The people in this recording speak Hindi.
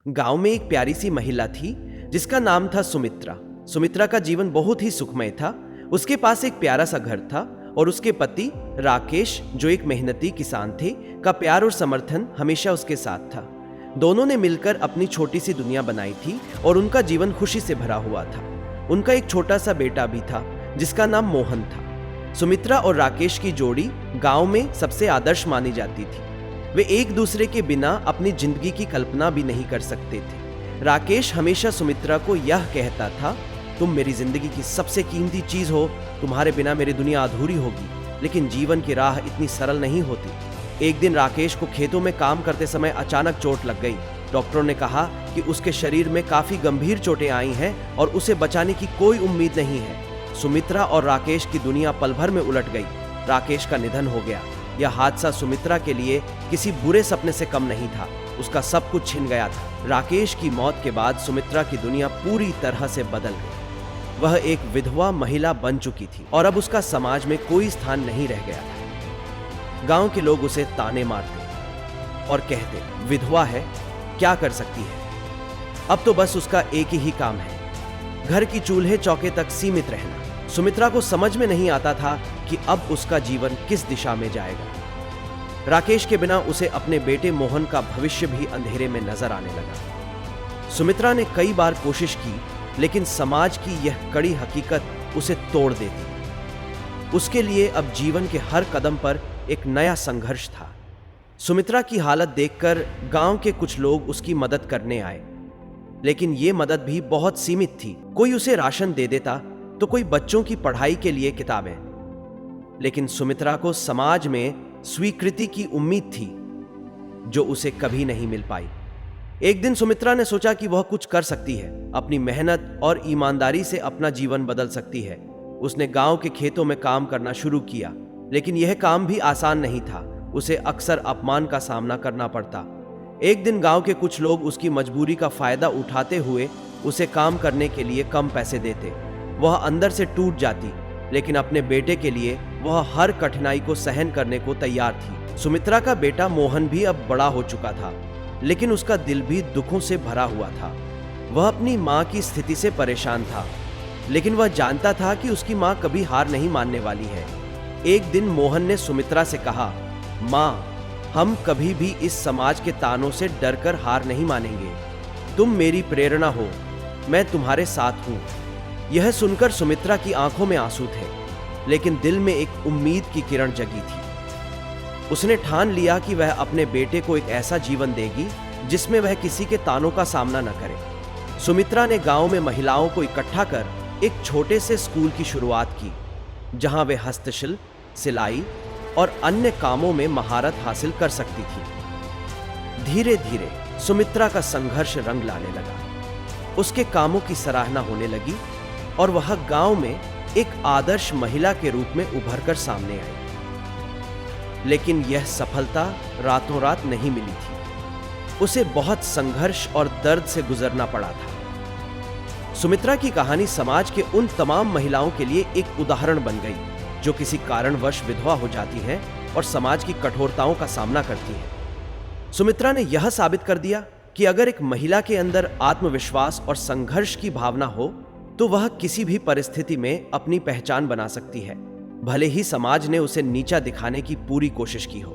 गांव में एक प्यारी सी महिला थी जिसका नाम था सुमित्रा। सुमित्रा का जीवन बहुत ही सुखमय था। उसके पास एक प्यारा सा घर था और उसके पति राकेश, जो एक मेहनती किसान थे, का प्यार और समर्थन हमेशा उसके साथ था। दोनों ने मिलकर अपनी छोटी सी दुनिया बनाई थी और उनका जीवन खुशी से भरा हुआ था। उनका एक छोटा सा बेटा भी था जिसका नाम मोहन था। सुमित्रा और राकेश की जोड़ी गांव में सबसे आदर्श मानी जाती थी। वे एक दूसरे के बिना अपनी जिंदगी की कल्पना भी नहीं कर सकते थे। राकेश हमेशा सुमित्रा को यह कहता था, तुम मेरी जिंदगी की सबसे कीमती चीज हो, तुम्हारे बिना मेरी दुनिया अधूरी होगी। लेकिन जीवन की राह इतनी सरल नहीं होती। एक दिन राकेश को खेतों में काम करते समय अचानक चोट लग गई। डॉक्टरों ने कहा कि उसके शरीर में काफी गंभीर चोटें आई हैं और उसे बचाने की कोई उम्मीद नहीं है। सुमित्रा और राकेश की दुनिया पल भर में उलट गई। राकेश का निधन हो गया। यह हादसा सुमित्रा के लिए किसी बुरे सपने से कम नहीं था। उसका सब कुछ छिन गया था। राकेश की मौत के बाद सुमित्रा की दुनिया पूरी तरह से बदल गई। वह एक विधवा महिला बन चुकी थी और अब उसका समाज में कोई स्थान नहीं रह गया था। गांव के लोग उसे ताने मारते और कहते, विधवा है, क्या कर सकती है। अब तो बस उसका एक ही काम है, घर की चूल्हे चौके तक सीमित रहना। सुमित्रा को समझ में नहीं आता था कि अब उसका जीवन किस दिशा में जाएगा। राकेश के बिना उसे अपने बेटे मोहन का भविष्य भी अंधेरे में नजर आने लगा। सुमित्रा ने कई बार कोशिश की, लेकिन समाज की यह कड़ी हकीकत उसे तोड़ देती। उसके लिए अब जीवन के हर कदम पर एक नया संघर्ष था। सुमित्रा की हालत देखकर गांव के कुछ लोग उसकी मदद करने आए, लेकिन यह मदद भी बहुत सीमित थी। कोई उसे राशन दे देता तो कोई बच्चों की पढ़ाई के लिए किताबें। लेकिन सुमित्रा को समाज में स्वीकृति की उम्मीद थी, जो उसे कभी नहीं मिल पाई। एक दिन सुमित्रा ने सोचा कि वह कुछ कर सकती है, अपनी मेहनत और ईमानदारी से अपना जीवन बदल सकती है। उसने गांव के खेतों में काम करना शुरू किया, लेकिन यह काम भी आसान नहीं था। उसे अक्सर अपमान का सामना करना पड़ता। एक दिन गांव के कुछ लोग उसकी मजबूरी का फायदा उठाते हुए उसे काम करने के लिए कम पैसे देते। वह अंदर से टूट जाती, लेकिन अपने बेटे के लिए वह हर कठिनाई को सहन करने को तैयार थी। सुमित्रा का बेटा मोहन भी अब बड़ा हो चुका था, लेकिन उसका दिल भी दुखों से भरा हुआ था। वह अपनी मां की स्थिति से परेशान था, लेकिन वह जानता था कि उसकी मां कभी हार नहीं मानने वाली है। एक दिन मोहन ने सुमित्रा से कहा, मां, हम कभी भी इस समाज के तानों से डरकर हार नहीं मानेंगे। तुम मेरी प्रेरणा हो, मैं तुम्हारे साथ हूं। यह सुनकर सुमित्रा की आंखों में आंसू थे, लेकिन दिल में एक उम्मीद की किरण जगी थी। उसने ठान लिया कि वह अपने बेटे को एक ऐसा जीवन देगी जिसमें वह किसी के तानों का सामना न करे। सुमित्रा ने गांव में महिलाओं को इकट्ठा कर एक छोटे से स्कूल की शुरुआत की, जहां वे हस्तशिल्प, सिलाई और अन्य कामों में महारत हासिल कर सकती थी। धीरे धीरे सुमित्रा का संघर्ष रंग लाने लगा। उसके कामों की सराहना होने लगी और वह गांव में एक आदर्श महिला के रूप में उभरकर सामने आई। लेकिन यह सफलता रातों रात नहीं मिली थी। उसे बहुत संघर्ष और दर्द से गुजरना पड़ा था। सुमित्रा की कहानी समाज के उन तमाम महिलाओं के लिए एक उदाहरण बन गई जो किसी कारणवश विधवा हो जाती हैं और समाज की कठोरताओं का सामना करती हैं। सुमित्रा ने यह साबित कर दिया कि अगर एक महिला के अंदर आत्मविश्वास और संघर्ष की भावना हो तो वह किसी भी परिस्थिति में अपनी पहचान बना सकती है, भले ही समाज ने उसे नीचा दिखाने की पूरी कोशिश की हो।